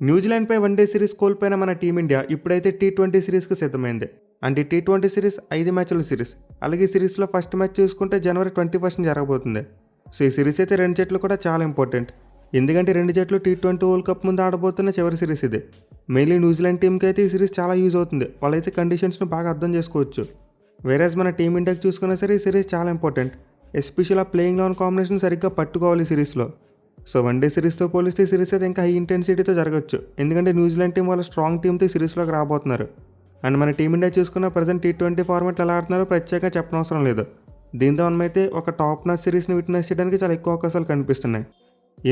న్యూజిలాండ్పై one day series కోల్పోయిన మన team India ఇప్పుడైతే టీ20 సిరీస్కి సిద్ధమైంది. అంటే టీ20 సిరీస్ 5 మ్యాచ్ల సిరీస్. అలాగే ఈ సిరీస్లో ఫస్ట్ మ్యాచ్ చూసుకుంటే జనవరి 21 జరగబోతుంది. సో ఈ సిరీస్ అయితే రెండు జట్లు కూడా చాలా ఇంపార్టెంట్. ఎందుకంటే రెండు జట్లు టీ20 వరల్డ్ కప్ ముందు ఆడబోతున్న చివరి సిరీస్ ఇది. మెయిన్లీ న్యూజిలాండ్ టీంకి అయితే ఈ సిరీస్ చాలా యూజ్ అవుతుంది. వాళ్ళైతే కండిషన్స్ను బాగా అర్థం చేసుకోవచ్చు. వేరేజ్ మన టీమిండియాకి చూసుకున్నా సరే ఈ సిరీస్ చాలా ఇంపార్టెంట్. ఎస్పెషల్ ఆ ప్లేయింగ్ లెవెన్ కాంబినేషన్ సరిగ్గా పట్టుకోవాలి ఈ సిరీస్లో. సో వన్డే సిరీస్తో పోలిస్తే ఈ సిరీస్ అయితే ఇంకా హై ఇంటెన్సిటీతో జరగచ్చు. ఎందుకంటే న్యూజిలాండ్ టీం వాళ్ళ స్ట్రాంగ్ టీంతో ఈ సిరీస్లోకి రాబోతున్నారు. అండ్ మన టీమిండియా చూసుకున్న ప్రజెంట్ టీ20 ఫార్మాట్లో ఎలా ఆడుతున్నారో ప్రత్యేకంగా చెప్పనవసరం లేదు. దీంతో మనమైతే ఒక టాప్ నాచ్ సిరీస్ని విట్నెస్ చేయడానికి చాలా ఎక్కువ అవకాశాలు కనిపిస్తున్నాయి.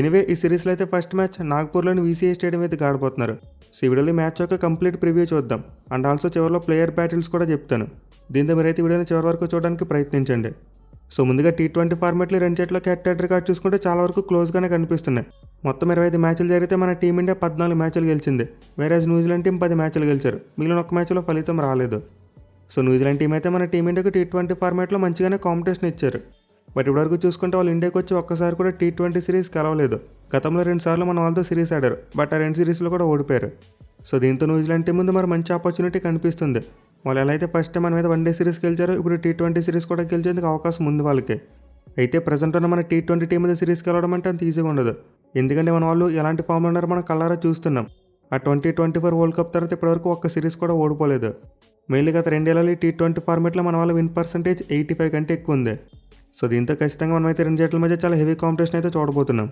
ఎనివే ఈ సిరీస్లో అయితే ఫస్ట్ మ్యాచ్ నాగ్పూర్లోని వీసీఐ స్టేడియం అయితే ఆడబోతున్నారు. సో ఈ వీడియోలో మ్యాచ్ యొక్క కంప్లీట్ ప్రివ్యూ చూద్దాం. అండ్ ఆల్సో చివరిలో ప్లేయర్ బ్యాటిల్స్ కూడా చెప్తాను. దీంతో మీరైతే వీడియోని చివరి వరకు చూడడానికి ప్రయత్నించండి. సో ముందుగా టీ20 ఫార్మాట్లో రెండు జట్లకి హెడ్ రికార్డ్ చూసుకుంటే చాలా వరకు క్లోజ్గానే కనిపిస్తున్నాయి. మొత్తం 25 మ్యాచ్లు జరిగితే మన టీమిండియా 14 మ్యాచ్లు గెలిచింది. వేరేజ్ న్యూజిలాండ్ టీం 10 మ్యాచ్లు గెలిచారు. మిగిలిన ఒక్క మ్యాచ్లో ఫలితం రాలేదు. సో న్యూజిలాండ్ టీం అయితే మన టీమిండియాకి టీ20 ఫార్మాట్లో మంచిగానే కాంపిటీషన్ ఇచ్చారు. బట్ ఇప్పటివరకు చూసుకుంటే వాళ్ళు ఇండియాకి వచ్చి ఒక్కసారి కూడా టీ20 సిరీస్ గెలవలేదు. గతంలో 2 సార్లు మన వాళ్ళతో సిరీస్ ఆడారు. బట్ ఆ 2 సిరీస్లో కూడా ఓడిపోయారు. సో దీంతో న్యూజిలాండ్ టీం ముందు మరి మంచి ఆపర్చునిటీ కనిపిస్తుంది. వాళ్ళు ఎలా అయితే ఫస్ట్ టైం మన మీద వన్డే సిరీస్ గెలిచారో ఇప్పుడు టీ20 సిరీస్ కూడా గెలిచేందుకు అవకాశం ఉంది వాళ్ళకి. అయితే ప్రజెంట్ ఉన్న మన టీ20 టీం మీద సిరీస్ గెలవడం అంటే అంత ఈజీగా ఉండదు. ఎందుకంటే మన వాళ్ళు ఎలాంటి ఫామ్లో ఉన్నారో మనం కళ్ళారా చూస్తున్నాం. ఆ 2024 వరల్డ్ కప్ తర్వాత ఇప్పటివరకు ఒక్క సిరీస్ కూడా ఓడిపోలేదు. మెయిన్లీ గత 2 ఏళ్ళలో టీ20 ఫార్మాట్లో మన వాళ్ళ విన్ పర్సెంటేజ్ 85 కంటే ఎక్కువ ఉంది. సో దీంతో ఖచ్చితంగా మనమైతే రెండు జట్ల మధ్య చాలా హెవీ కాంపిటీషన్ అయితే చూడబోతున్నాం.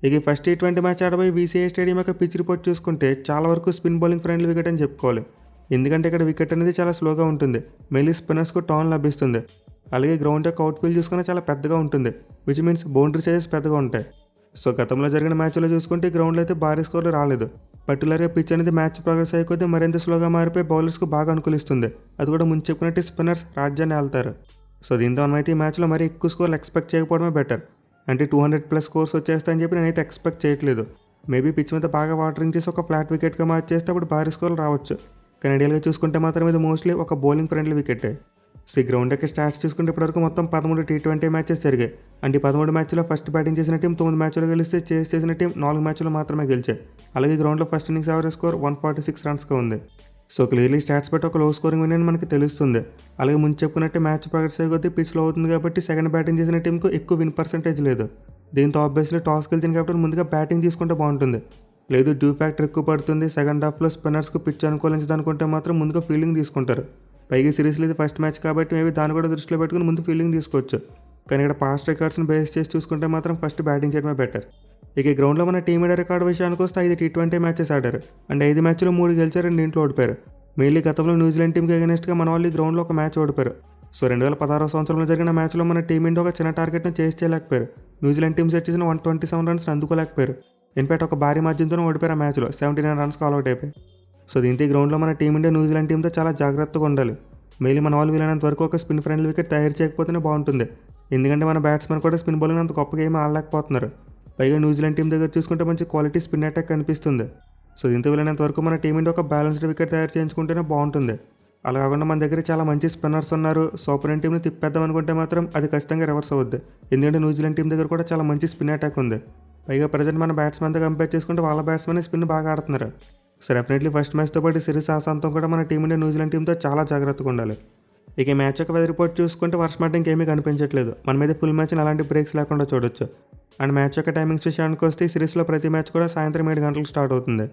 ఇక ఫస్ట్ టీ20 మ్యాచ్ ఆడబోయి వీసీఐ స్టేడియం యొక్క పిచ్ రిపోర్ట్ చూసుకుంటే చాలా వరకు స్పిన్ బౌలింగ్ ఫ్రెండ్లీ వికెట్ అని చెప్పుకోవాలి. ఎందుకంటే ఇక్కడ వికెట్ అనేది చాలా స్లోగా ఉంటుంది. మెయిన్లీ స్పిన్నర్స్కు టర్న్ లభిస్తుంది. అలాగే గ్రౌండ్ యొక్క అవుట్ ఫీల్డ్ చూసుకుని చాలా పెద్దగా ఉంటుంది. విచ్ మీన్స్ బౌండరీ సైజెస్ పెద్దగా ఉంటాయి. సో గతంలో జరిగిన మ్యాచ్లో చూసుకుంటే గ్రౌండ్లో అయితే భారీ స్కోర్లు రాలేదు. పర్టికులర్గా పిచ్ అనేది మ్యాచ్ ప్రోగ్రెస్ అయిపోతే మరింత స్లోగా మారిపోయి బౌలర్స్కు బాగా అనుకూలిస్తుంది. అది కూడా ముందు చెప్పినట్టు స్పిన్నర్స్ రాజ్యాన్ని వెళ్తారు. సో దీంతో మనమైతే ఈ మ్యాచ్లో మరీ ఎక్కువ స్కోర్లు ఎక్స్పెక్ట్ చేయకపోవడమే బెటర్. అంటే 200+ స్కోర్స్ వచ్చేస్తాయని చెప్పి నేనైతే ఎక్స్పెక్ట్ చేయట్లేదు. మేబీ పిచ్ మీద బాగా వాటరింగ్ చేసి ఒక ఫ్లాట్ వికెట్గా మార్చేస్తే అప్పుడు భారీ స్కోర్లు రావచ్చు. కానీ ఐడియల్గా చూసుకుంటే మాత్రం ఇది మోస్ట్లీ ఒక బౌలింగ్ ఫ్రెండ్లీ వికెటే. సో ఈ గ్రౌండ్ యొక్క స్టాట్స్ చూసుకుంటే ఇప్పటివరకు మొత్తం 13 టీ20 మ్యాచెస్ జరిగాయి. అంటే 13 మ్యాచ్లో ఫస్ట్ బ్యాటింగ్ చేసిన టీం 9 మ్యాచ్లు గెలిస్తే చేస్ చేసిన టీం 4 మ్యాచ్లు మాత్రమే గెలిచాయి. అలాగే గ్రౌండ్లో ఫస్ట్ ఇన్నింగ్స్ యావరేజ్ స్కోర్ 146 రన్స్గా ఉంది. సో క్లియర్లీ స్టాట్స్ బట్టి ఒక లో స్కోరింగ్ విన్ అని మనకి తెలుస్తుంది. అలాగే ముందు చెప్పుకున్నట్టే మ్యాచ్ ప్రోగ్రెస్ అయ్యే కొద్దీ పిచ్ లో అవుతుంది కాబట్టి సెకండ్ బ్యాటింగ్ చేసిన టీంకు ఎక్కువ విన్ పర్సెంటేజ్ లేదు. దీంతో ఆబ్వియస్లీ టాస్ గెలిచిన కాబట్టి ముందుగా బ్యాటింగ్ తీసుకుంటే బాగుంటుంది. లేదు డ్యూ ఫ్యాక్టర్ ఎక్కువ పడుతుంది, సెకండ్ హాఫ్లో స్పిన్నర్స్కు పిచ్ అనుకూలించదనుకుంటే మాత్రం ముందుగా ఫీల్డింగ్ తీసుకుంటారు. పైగా సిరీస్లో ఇది ఫస్ట్ మ్యాచ్ కాబట్టి మేబీ దాన్ని కూడా దృష్టిలో పెట్టుకుని ముందు ఫీల్డింగ్ తీసుకోవచ్చు. కానీ ఇక్కడ పాస్ట్ రికార్డ్స్ని బేస్ చేసి చూసుకుంటే మాత్రం ఫస్ట్ బ్యాటింగ్ చేయడమే బెటర్. ఇక ఈ గ్రౌండ్లో మన టీమిండియా రికార్డు విషయానికి వస్తే 5 టీ20 మ్యాచెస్ ఆడారు. అంటే 5 మ్యాచ్లో 3 గెలిచారు, 2 ఇంట్లో ఓడిపోయారు. మెయిన్లీ గతంలో న్యూజిలాండ్ టీంకి అగెనెస్ట్గా మన వాళ్ళు ఈ గ్రౌండ్లో ఒక మ్యాచ్ ఓడిపోయారు. సో 2016 సంవత్సరంలో జరిగిన మ్యాచ్లో మన టీమిండియా ఒక చిన్న టార్గెట్ను చేసి చేయలేకపోయారు. న్యూజిలాండ్ టీం సెట్ చేసిన 127 రన్స్ అందుకోలేకపోయారు. ఇన్ఫాక్ట్ ఒక భారీ మార్జిన్తోనే ఓడిపోయారు ఆ మ్యాచ్లో 79 రన్స్కి ఆల్అౌట్ అయిపోయి. సో దీంతో ఈ గ్రౌండ్లో మన టీమిండియా న్యూజిలాండ్ టీంతో చాలా జాగ్రత్తగా ఉండాలి. మెయిన్లీ మన వాళ్ళు వీలైనంత వరకు ఒక స్పిన్ ఫ్రెండ్లీ వికెట్ తయారు చేయకపోతేనే బాగుంటుంది. ఎందుకంటే మన బ్యాట్స్మెన్ కూడా స్పిన్ బౌలింగ్ అంత గొప్పగా ఏమీ ఆడలేకపోతున్నారు. పైగా న్యూజిలాండ్ టీం దగ్గర చూసుకుంటే మంచి క్వాలిటీ స్పిన్ అటాక్ కనిపిస్తుంది. సో దీంతో వీలైనంత వరకు మన టీమిండియా ఒక బ్యాలెన్స్డ్ వికెట్ తయారు చేయించుకుంటేనే బాగుంటుంది. అలా కాకుండా మన దగ్గర చాలా మంచి స్పిన్నర్స్ ఉన్నారు, సూపర్ టీంని తిప్పేద్దాం అనుకుంటే మాత్రం అది ఖచ్చితంగా రివర్స్ అవుద్ది. ఎందుకంటే న్యూజిలాండ్ టీం దగ్గర కూడా చాలా మంచి స్పిన్ అటాక్ ఉంది. పైగా ప్రజెంట్ మన బ్యాట్స్మెన్తో కంపేర్ చేసుకుంటే వాళ్ళ బ్యాట్స్మెన్ స్పిన్ బాగా ఆడుతున్నారు. సో డెఫినెట్లీ ఫస్ట్ మ్యాచ్తో పాటు సిరీస్ ఆశాంతం కూడా మన టీమిండియా న్యూజిలాండ్ టీంతో చాలా జాగ్రత్తగా ఉండాలి. ఇక ఈ మ్యాచ్ యొక్క వెదర్ రిపోర్ట్ చూసుకుంటే వర్షం అంటే ఇంకేమీ కనిపించట్లేదు. మన మీద ఫుల్ మ్యాచ్ని అలాంటి బ్రేక్స్ లేకుండా చూడొచ్చు. అండ్ మ్యాచ్ యొక్క టైమింగ్స్ విషయానికి వస్తే ఈ సిరీస్లో ప్రతి మ్యాచ్ కూడా సాయంత్రం 7 గంటలకు స్టార్ట్ అవుతుంది.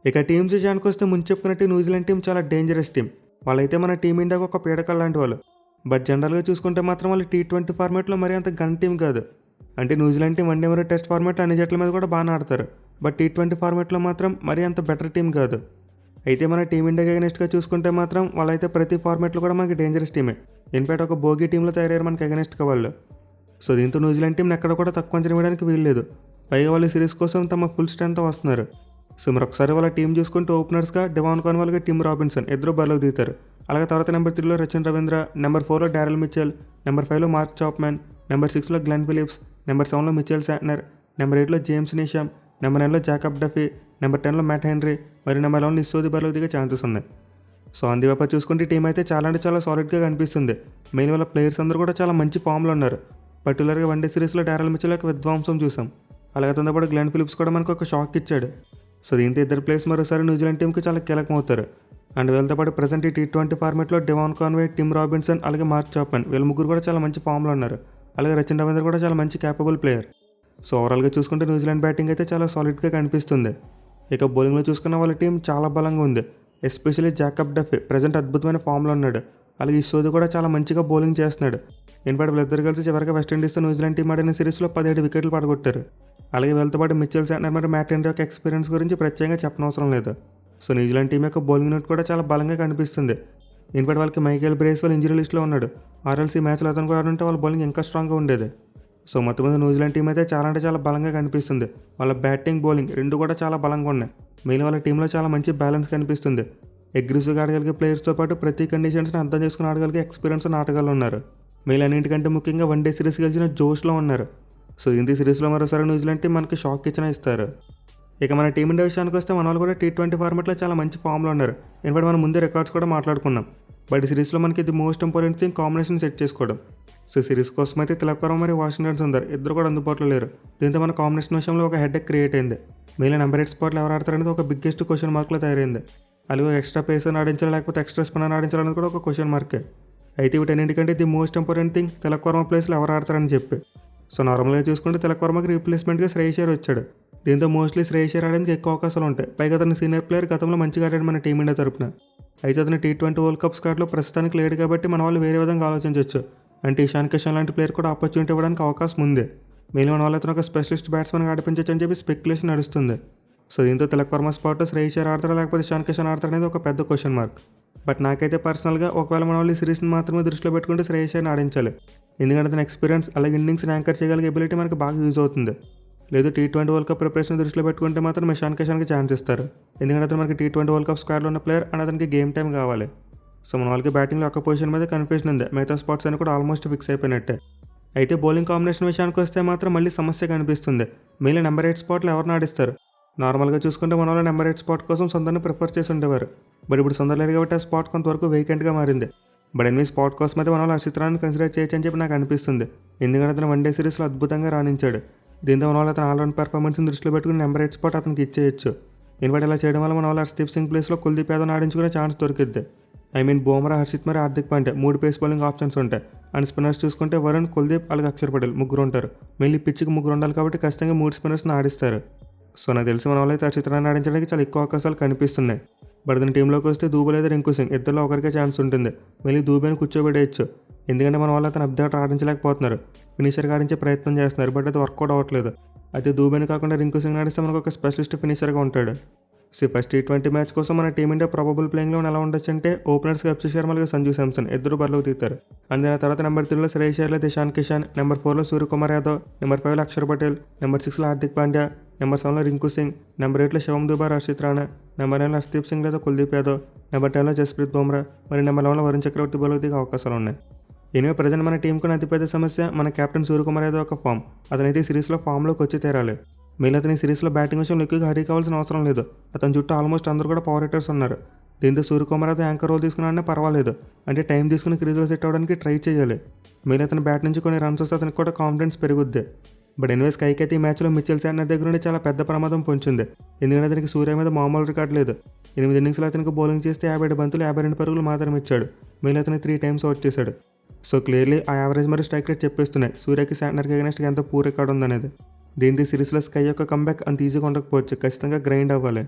ఇక టీమ్స్ విషయానికి వస్తే ముందు చెప్పుకున్నట్టు న్యూజిలాండ్ టీం చాలా డేంజరస్ టీం. వాళ్ళైతే మన టీమిండియాకు ఒక పీడకల్ లాంటి వాళ్ళు. బట్ జనరల్గా చూసుకుంటే మాత్రం వాళ్ళు టీ20 ఫార్మాట్లో మరీ అంత గన్ టీం కాదు. అంటే న్యూజిలాండ్ టీం వన్డే మరియు టెస్ట్ ఫార్మాట్లో అన్ని జట్ల మీద కూడా బాగా ఆడతారు. బట్ టీ20 ఫార్మాట్లో మాత్రం మరీ అంత బెటర్ టీం కాదు. అయితే మన టీమిండియాకి అగెనెస్ట్గా చూసుకుంటే మాత్రం వాళ్ళైతే ప్రతి ఫార్మాట్లో కూడా మనకి డేంజరస్ టీమే. ఇన్ఫాక్ట్ ఒక బోగీ టీంలో తయారయ్యారు మనకి అగెనెస్ట్గా వాళ్ళు. సో దీంతో న్యూజిలాండ్ టీంని ఎక్కడ కూడా తక్కువ అంచనా వేయడానికి వీల్లేదు. పైగా వాళ్ళు సిరీస్ కోసం తమ ఫుల్ స్ట్రెంగ్తో వస్తున్నారు. సో మరొకసారి వాళ్ళ టీం చూసుకుంటే ఓపెనర్స్గా డెవాన్ కాన్వాల్గా టిమ్ రాబిన్సన్ ఇద్దరు బరిలోకి దిగుతారు. అలాగే తర్వాత నెంబర్ 3లో రచిన్ రవీంద్ర, నెంబర్ 4లో డారెల్ మిచెల్, నెంబర్ 5లో మార్క్ చాప్మ్యాన్, నెంబర్ 6లో గ్లెన్ ఫిలిప్స్, నెంబర్ 7లో మిచెల్ శాంట్నర్, నెంబర్ 8లో జేమ్స్ నీషామ్, నెంబర్ 9లో జాకబ్ డఫీ, నెంబర్ 10లో మ్యాట్ హెన్రీ మరియు నెంబర్ 11లో నిస్సోది బరిలోకి దిగే ఛాన్సెస్ ఉన్నాయి. సో అంది వైపు చూసుకుంటే టీం అయితే చాలా అంటే చాలా సాలిడ్గా కనిపిస్తుంది. మెయిన్ వాళ్ళ ప్లేయర్స్ అందరూ కూడా చాలా మంచి ఫామ్లో ఉన్నారు. పర్టికులర్గా వన్డే సిరీస్లో డారెల్ మిచెల్ యొక్క విధ్వంసం చూసాం. అలాగే తొందరపాటు గ్లెన్ ఫిలిప్స్ కూడా మనకు ఒక షాక్ ఇచ్చాడు. సో దీంతో ఇద్దరు ప్లేయర్స్ మరోసారి న్యూజిలాండ్ టీంకి చాలా కీలకం అవుతారు. అండ్ వీళ్ళతో పాటు ప్రజెంట్ ఈ T20 ఫార్మాట్లో డెవాన్ కాన్వే, టిమ్ రాబిన్సన్, అలాగే మార్క్ చాప్మన్ వీళ్ళ ముగ్గురు కూడా చాలా మంచి ఫామ్లో ఉన్నారు. అలాగే రచిన్ రవీంద్ర కూడా చాలా మంచి క్యాపబుల్ ప్లేయర్. సో ఓవరాల్గా చూసుకుంటే న్యూజిలాండ్ బ్యాటింగ్ అయితే చాలా సాలిడ్గా కనిపిస్తుంది. ఇక బౌలింగ్లో చూసుకున్న వాళ్ళ టీం చాలా బలంగా ఉంది. ఎస్పెషల్లీ జాకబ్ డఫే ప్రజెంట్ అద్భుతమైన ఫామ్లో ఉన్నాడు. అలాగే ఈ సోది కూడా చాలా మంచిగా బౌలింగ్ చేస్తున్నాడు. ఇన్పాటి వీళ్ళిద్దరు కలిసి చివరిగా వెస్టిండీస్తో న్యూజిలాండ్ టీం ఆడిన సిరీస్లో 17 వికెట్లు పడగొట్టారు. అలాగే వీళ్ళతో పాటు మిచెల్ శాంట్నర్ మరియు మ్యాట్ హెన్రీ యొక్క ఎక్స్పీరియన్స్ గురించి ప్రత్యేకంగా చెప్పనవసరం లేదు. సో న్యూజిలాండ్ టీం యొక్క బౌలింగ్ యూనిట్ కూడా చాలా బలంగా కనిపిస్తుంది. ఇన్పాటి వాళ్ళకి మైకేల్ బ్రేస్వెల్ ఇంజరీ లిస్ట్లో ఉన్నాడు. RLC మ్యాచ్లో అతను కూడా ఆడుంటే వాళ్ళ బౌలింగ్ ఇంకా స్ట్రాంగ్గా ఉండేది. సో మొత్తం మీద న్యూజిలాండ్ టీం అయితే చాలా బలంగా కనిపిస్తుంది. వాళ్ళ బ్యాటింగ్, బౌలింగ్ రెండు కూడా చాలా బలంగా ఉన్నాయి. మిగిలిన వాళ్ళ టీంలో చాలా మంచి బ్యాలెన్స్ కనిపిస్తుంది. అగ్రెసివ్గా ఆడగలిగే ప్లేయర్స్తో పాటు ప్రతి కండిషన్స్ని అర్థం చేసుకుని ఆడగలిగే ఎక్స్పీరియన్స్ ఉన్న ఆటగాళ్ళు ఉన్నారు. మిగిలిన అన్నింటికంటే ముఖ్యంగా వన్డే సిరీస్ గెలిచిన జోష్లో ఉన్నారు. సో ఇంటి సిరీస్లో మరోసారి న్యూజిలాండ్ టీం మనకి షాక్ ఇచ్చినా ఇస్తారు. ఇక మన టీమిండియా విషయానికి వస్తే మన వాళ్ళు కూడా T20 ఫార్మాట్లో చాలా మంచి ఫామ్లో ఉన్నారు. ఇన్ఫాక్ట్ మనం ముందే రికార్డ్స్ కూడా మాట్లాడుకున్నాం. బట్ ఈ సిరీస్లో మనకి ఇది most important thing combination set చేసుకోవడం. సో సిరీస్ కోసం అయితే తిలక్ వర్మ మరియు వాషింగ్టన్ సుందర్ ఇద్దరు కూడా అందుబాటులో లేరు. దీంతో మన కాంబినేషన్ విషయంలో ఒక హెడ్ క్రియేట్ అయింది. మిగిలిన నెంబర్ 8 స్పాట్లు ఎవరు ఆడతారనేది ఒక బిగ్గెస్ట్ క్వశ్చన్ మార్క్లో తయారైంది. అలాగే ఎక్స్ట్రా పేసర్ ఆడించాలి లేకపోతే ఎక్స్ట్రా స్పిన్నర్ ఆడించాలనేది కూడా ఒక క్వశ్చన్ మార్కే. అయితే వీటన్నింటికంటే the most important thing Tilak Varma ప్లేస్లో ఎవరు ఆడతారని చెప్పి. సో నార్మల్గా చూసుకుంటే తిలక్ వర్మకి రీప్లేస్మెంట్గా శ్రేయస్ అయ్యర్ వచ్చాడు. దీంతో మోస్ట్లీ శ్రేయస్ అయ్యర్ ఆడడానికి ఎక్కువ అవకాశాలు ఉంటాయి. పైగా అతను సీనియర్ ప్లేయర్, గతంలో మంచిగా ఆడాడు మన టీమిండియా తరపున. అయితే అతను T20 వరల్డ్ కప్ స్క్వాడ్లో ప్రస్తుతానికి లేడు కాబట్టి మన వాళ్ళు వేరే విధంగా ఆలోచించవచ్చు. అంటే ఇషాన్ కిషన్ లాంటి ప్లేయర్ కూడా ఆపర్చునిటీ ఇవ్వడానికి అవకాశం ఉంది. మిగిలిన వాళ్ళు అతను ఒక స్పెషలిస్ట్ బ్యాట్స్మెన్గా ఆడిపించవచ్చు అని చెప్పి స్పెక్యులేషన్ నడుస్తుంది. సో దీంతో తిలక్ వర్మ స్పాట్ శ్రేయస్ అయ్యర్ ఆడతారా లేకపోతే ఇషాన్ కిషన్ ఆడతారా అనేది ఒక పెద్ద క్వశ్చన్ మార్క్. బట్ నాకైతే పర్సనల్గా ఒకవేళ మన వాళ్ళు ఈ సిరీస్ని మాత్రమే దృష్టిలో పెట్టుకుంటే శ్రేయస్ అయ్యర్ని ఆడించాలి. ఎందుకంటే అతని ఎక్స్పీరియన్స్ అలాగే ఇన్నింగ్స్ని యాంకర్ చేయగలిగే ఎబిలిటీ మనకి బాగా యూజ్ అవుతుంది. లేదు T20 వరల్డ్ కప్ ప్రిపరేషన్ దృష్టిలో పెట్టుకుంటే మాత్రం ఇషాన్ కిషన్కి ఛాన్స్ ఇస్తారు. ఎందుకంటే అతను మనకి T20 వరల్డ్ కప్ స్క్వాడ్లో ఉన్న ప్లేయర్ అండ్ అతనికి గేమ్ టైం కావాలి. సో మన వాళ్ళకి బ్యాటింగ్లో ఒక పొజిషన్ మీద కన్ఫ్యూజన్ ఉంది. మిగతా స్పాట్స్ అని కూడా ఆల్మోస్ట్ ఫిక్స్ అయిపోయినట్టే. అయితే బౌలింగ్ కాంబినేషన్ విషయానికి వస్తే మాత్రం మళ్ళీ సమస్య కనిపిస్తుంది. మిగిలిన నెంబర్ 8 స్పాట్లు ఎవరిని ఆడిస్తారు? నార్మల్గా చూసుకుంటే మన వాళ్ళు నెంబర్ 8 స్పాట్ కోసం సుందర్ని ప్రిఫర్ చేసి ఉండేవారు. బట్ ఇప్పుడు సుందర్ లేరు కాబట్టి ఆ స్పాట్ కొంతవరకు వేకెంట్గా మారింది. బట్ ఎనిమిది స్పాట్ కోసం అయితే మన వాళ్ళు హర్షిత్ రాణాని కన్సిడర్ చేయొచ్చు అని చెప్పి నాకు అనిపిస్తుంది. ఎందుకంటే అతను వన్డే సిరీస్లో అద్భుతంగా రాణించాడు. దీంతో మన వాళ్ళు అతను ఆల్రౌండ్ పర్ఫార్మెన్స్ని దృష్టిలో పెట్టుకుని నెంబర్ 8 స్పాట్ అతనికి ఇచ్చేయచ్చు. ఇన్ఫాక్ట్ ఇలా చేయడం వల్ల మన వాళ్ళు హర్షదీప్ సింగ్ ప్లేస్లో కుల్దీప్ యాదవ్ని ఆడించుకునే ఛాన్స్ దొరికిద్ది. బుమ్రా, హర్షిత్ మరియు Hardik Pandya 3 pace bowling options ఉంటాయి. అండ్ స్పిన్నర్స్ చూసుకుంటే వరుణ్, కుల్దీప్ అలాగే అక్షర్ పటేల్ ముగ్గురు ఉంటారు. మెయిన్లీ పిచ్కి ముగ్గురు ఉండాలి కాబట్టి ఖచ్చితంగా 3 స్పిన్నర్స్ని ఆడిస్తారు. సో నాకు తెలిసి మన వాళ్ళు అయితే హర్షిత్ రాణాని ఆడించడానికి చాలా ఎక్కువ అవకాశాలు కనిపిస్తున్నాయి. బట్ అతని టీంలోకి వస్తే దూబే లేదా రింకు సింగ్ ఇద్దరిలో ఒకరికే ఛాన్స్ ఉంటుంది. మళ్ళీ దూబేని కూర్చోబెట్టేయచ్చు. ఎందుకంటే మన వాళ్ళు అతను అప్డేట్ ఆడించలేకపోతున్నారు. ఫినిషర్గా ఆడించే ప్రయత్నం చేస్తున్నారు. బట్ అది వర్కౌట్ అవ్వట్లేదు. అయితే దూబేని కాకుండా రింకు సింగ్ ఆడిస్తే మనకు ఒక స్పెషలిస్ట్ ఫినిషర్గా ఉంటాడు. సో ఫస్ట్ T20 మ్యాచ్ కోసం మన టీమిండియా ప్రాబబుల్ ప్లేయింగ్లో ఎలా ఉండొచ్చు అంటే ఓపెనర్స్గా అభిషేక్ శర్మ అలాగే సంజు శాంసన్ ఇద్దరు బరిలోకి తీస్తారు. అండ్ దాని తర్వాత నెంబర్ 3లో శ్రేయస్ అయ్యర్ లేదా ఇషాన్ కిషన్, నెంబర్ 4లో సూర్యకుమార్ యాదవ్, నెంబర్ 5లో అక్షర్ పటేల్, నెంబర్ 6లో హార్దిక్ పాండ్యా, నెంబర్ 7లో రింకు సింగ్, నెంబర్ 8లో శివం దుబే, హర్షిత్ రాణా, నెంబర్ 9లో హర్షదీప్ సింగ్ లేదా కుల్దీప్ యాదవ్, నెంబర్ 10లో జస్ప్రీత్ బుమ్రా మరియు నెంబర్ 11లో వరుణ్ చక్రవర్తి బౌలింగ్ దిగే అవకాశాలు ఉన్నాయి. ఎనివే ప్రజెంట్ మన టీంకున్న అతిపెద్ద సమస్య మన కెప్టెన్ సూర్యకుమార్ యాదవ్ యొక్క ఫామ్. అతనైతే ఈ సిరీస్లో ఫామ్లోకి వచ్చి తీరాలి. మిగిలిన అతని సిరీస్లో బ్యాటింగ్ విషయంలో ఎక్కువగా హరీ కావాల్సిన అవసరం లేదు. అతని చుట్టూ ఆల్మోస్ట్ అందరూ కూడా పవర్ హిట్టర్స్ ఉన్నారు. దీంతో సూర్యకుమార్ యాదవ్ యాంకర్ రోల్ తీసుకున్నా పర్వాలేదు. అంటే టైం తీసుకుని క్రీజ్లో సెట్ అవ్వడానికి ట్రై చేయాలి. మిగిలిన అతని బ్యాట్ నుంచి కొన్ని రన్స్ వస్తే అతనికి కూడా కాన్ఫిడెన్స్ పెరుగుద్ది. బట్ ఎనివేస్ కైకి అయితే ఈ మ్యాచ్లో మిచెల్ శాంట్నర్ దగ్గర నుండి చాలా పెద్ద ప్రమాదం పొంచింది. ఎందుకంటే అతనికి సూర్య మీద మామూలు రికార్డు లేదు. 8 ఇన్నింగ్స్లో అతనికి బౌలింగ్ చేస్తే 57 బంతులు 52 పరుగులు మాత్రం ఇచ్చాడు. మిగిలిన అతని 3 టైమ్స్ అవుట్ చేశాడు. సో క్లియర్లీ ఆ యావరేజ్ మరియు స్ట్రైక్ రేట్ చెప్పేస్తున్నాయి సూర్యకి శాంట్నర్కి అగెన్స్ట్గా ఎంత పూర్ రికార్డు ఉందనేది. దీంతో సిరీస్లో స్కై యొక్క కంబ్యాక్ అంత ఈజీగా ఉండకపోవచ్చు. ఖచ్చితంగా గ్రైండ్ అవ్వాలి.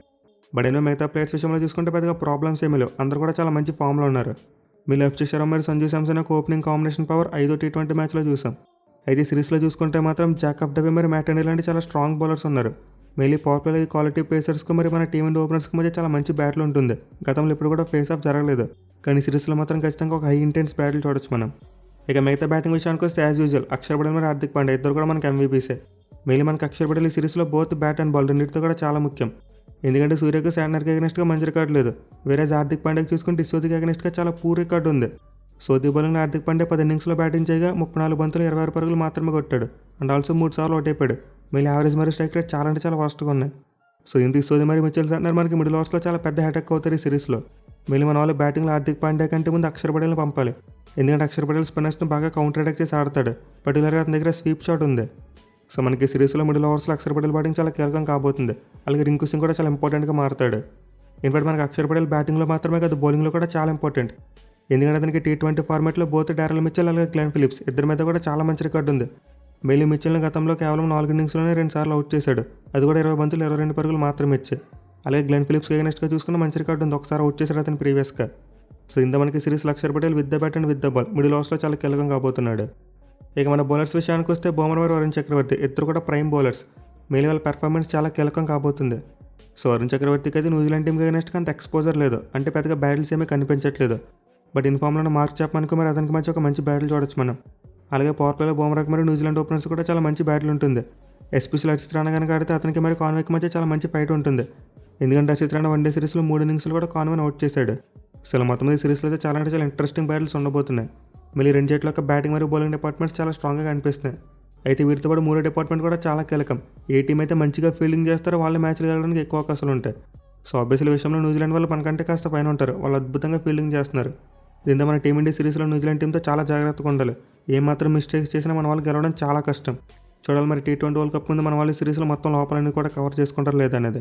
బట్ ఎన్నో మిగతా ప్లేయర్స్ విషయంలో చూసుకుంటే పెద్దగా ప్రాబ్లమ్స్ ఏమీ లేవు. అందరూ కూడా చాలా మంచి ఫామ్లో ఉన్నారు. మీ అభిషేక్ శర్మ మరియు సంజు శాంసన్ యొక్క ఓపెనింగ్ కాంబినేషన్ పవర్ 5వ T20 మ్యాచ్లో చూసాం. అయితే సిరీస్లో చూసుకుంటే మాత్రం జాకబ్ డఫే మరియు మ్యాట్ హెన్రీ లాంటి చాలా స్ట్రాంగ్ బౌలర్స్ ఉన్నారు. మెయిన్లీ పాపులర్ క్వాలిటీ పేసర్స్కు మరియు మన టీం ఇండియా ఓపెనర్స్కి మధ్య చాలా మంచి బ్యాట్లు ఉంటుంది. గతంలో ఇప్పుడు కూడా ఫేస్ ఆఫ్ జరగలేదు. కానీ సిరీస్లో మాత్రం ఖచ్చితంగా ఒక హై ఇంటెన్స్ బ్యాటిల్ చూడొచ్చు మనం. ఇక మిగతా బ్యాటింగ్ విషయానికి వస్తే యాజ్ యూజువల్ అక్షర్ పటేల్ మరియు హార్దిక్ పాండ్యా ఇద్దరు కూడా మనకి MVPసే. మెయిన్లీ మనకి అక్షర్ పటేల్ ఈ సిరీస్లో బోత్ బ్యాట్ అండ్ బాల్ రెండింటితో కూడా చాలా ముఖ్యం. ఎందుకంటే సూర్యకు శాంట్నర్కి అగెన్స్ట్గా మంచి రికార్డు లేదు. వేరే హార్దిక్ పాండ్యాకి చూసుకుంటే సోదికి అగెన్స్ట్గా చాలా పూర్ రికార్డు ఉంది. సోది బౌలింగ్లో హార్దిక్ పాండ్యా 10 ఇన్నింగ్స్లో బ్యాటింగ్ చేయగా 34 బంతులు 26 పరుగులు మాత్రమే కొట్టాడు. అండ్ ఆల్సో 3 సార్లు అవుట్ అయిపోయాడు. మళ్ళీ యావరేజ్ మరియు స్ట్రైక్ రేట్ చాలా అంటే చాలా వర్స్ట్గా ఉన్నాయి. సో ఇంత సోది మరి మిచెల్ శాంట్నర్ మనకి మిడిల్ ఓవర్స్లో చాలా పెద్ద అటాక్ అవుతారు ఈ సిరీస్లో. మళ్ళీ మన వాళ్ళు బ్యాటింగ్లో హార్దిక్ పాండ్యా కంటే ముందు అక్షర్ పటేల్ని పంపాలి. ఎందుకంటే అక్షర్ పటేల్ స్పిన్నర్స్ని బాగా కౌంటర్ అటాక్ చేసి ఆడతాడు. పర్టికులర్గా అతని దగ్గర స్వీప్ షాట్ ఉంది. సో మనకి సిరీస్లో మిడిల్ ఓవర్స్లో అక్షర్ పటేల్ బ్యాటింగ్ చాలా కీలకం కాబోతుంది. అలాగే రింకు సింగ్ కూడా చాలా ఇంపార్టెంట్గా మారుతాడు. ఇన్ఫాక్ట్ మనకి అక్షర్ పటేల్ బ్యాటింగ్లో మాత్రమే కాదు, బౌలింగ్లో కూడా చాలా ఇంపార్టెంట్. ఎందుకంటే అతనికి T20 ఫార్మాట్లో బోత్ డారెల్ మిచెల్ అలాగే గ్లెన్ ఫిలిప్స్ ఇద్దరి మీద కూడా చాలా మంచి రికార్డు ఉంది. మెయిలీ మిచెల్ని గతంలో కేవలం 4 ఇన్నింగ్స్లోనే 2 సార్లు అవుట్ చేశాడు. అది కూడా 20 బంతులు 22 పరుగులు మాత్రమే ఇచ్చాయి. అలాగే గ్లెన్ ఫిలిప్స్కి ఎగనెస్ట్గా చూసుకున్న మంచి రికార్డు ఉంది, ఒకసారి అవుట్ చేశాడు అతను ప్రీవియస్గా. సో ఇంత మనకి సిరీస్లో Axar Patel with the bat and with the ball middle ఓవర్స్లో చాలా కీలకం కాబోతున్నాడు. ఇక మన బౌలర్స్ విషయానికి వస్తే బుమ్రా మరియు వరుణ్ చక్రవర్తి ఇద్దరు కూడా ప్రైమ్ బౌలర్స్. మెయిలీ వాళ్ళ పెర్ఫార్మెన్స్ చాలా కీలకం కాబోతుంది. సో వరుణ్ చక్రవర్తికి అయితే న్యూజిలాండ్ టీంకి ఎగనెస్ట్గా అంత ఎక్స్పోజర్ లేదు, అంటే పెద్దగా బ్యాటిల్స్ ఏమీ కనిపించట్లేదు. బట్ ఇన్ఫామ్లో మార్క్ చెప్పమనుకో మరి అతనికి మధ్య ఒక మంచి బ్యాటిల్ చూడొచ్చు మనం. అలాగే పవర్ ప్లేలో బుమ్రాకి మరియు న్యూజిలాండ్ ఓపెనర్స్ కూడా చాలా మంచి బ్యాటిల్ ఉంటుంది. ఎస్పెషల్ హర్షిత్ రాణా కనుక ఆడితే అతనికి మరి కాన్వేకి మధ్య చాలా మంచి ఫైట్ ఉంటుంది. ఎందుకంటే హర్షిత్ రాణా వన్డే సిరీస్లో 3 ఇన్నింగ్స్లు కూడా కాన్వేని అవుట్ చేశాడు. అసలు మొత్తం ఈ సిరీస్లో అయితే చాలా అంటే చాలా ఇంట్రెస్టింగ్ బ్యాటిల్స్ ఉండబోతున్నాయి. మళ్ళీ రెండు జట్ల యొక్క బ్యాటింగ్ మరియు బౌలింగ్ డిపార్ట్మెంట్స్ చాలా స్ట్రాంగ్గా కనిపిస్తున్నాయి. అయితే వీటితో పాటు 3 డిపార్ట్మెంట్ కూడా చాలా కీలకం. ఏ టీం అయితే మంచిగా ఫీల్డింగ్ చేస్తారో వాళ్ళ మ్యాచ్లు గెలవడానికి ఎక్కువ అవకాశాలు ఉంటాయి. సో ఆబ్వియస్లీ విషయంలో న్యూజిలాండ్ వాళ్ళు మనకంటే కాస్త పైన ఉంటారు, వాళ్ళు అద్భుతంగా ఫీల్డింగ్ చేస్తున్నారు. దీంతో మన టీమిండియా సిరీస్లో న్యూజిలాండ్ టీంతో చాలా జాగ్రత్తగా ఉండాలి. ఏమాత్రం మిస్టేక్స్ చేసినా మన వాళ్ళు గెలవడం చాలా కష్టం. చూడాలి మరి T20 వరల్డ్ కప్ ముందు మన వాళ్ళు సిరీస్లో మొత్తం లోపాలన్నీ కూడా కవర్ చేసుకుంటారు లేదనేది.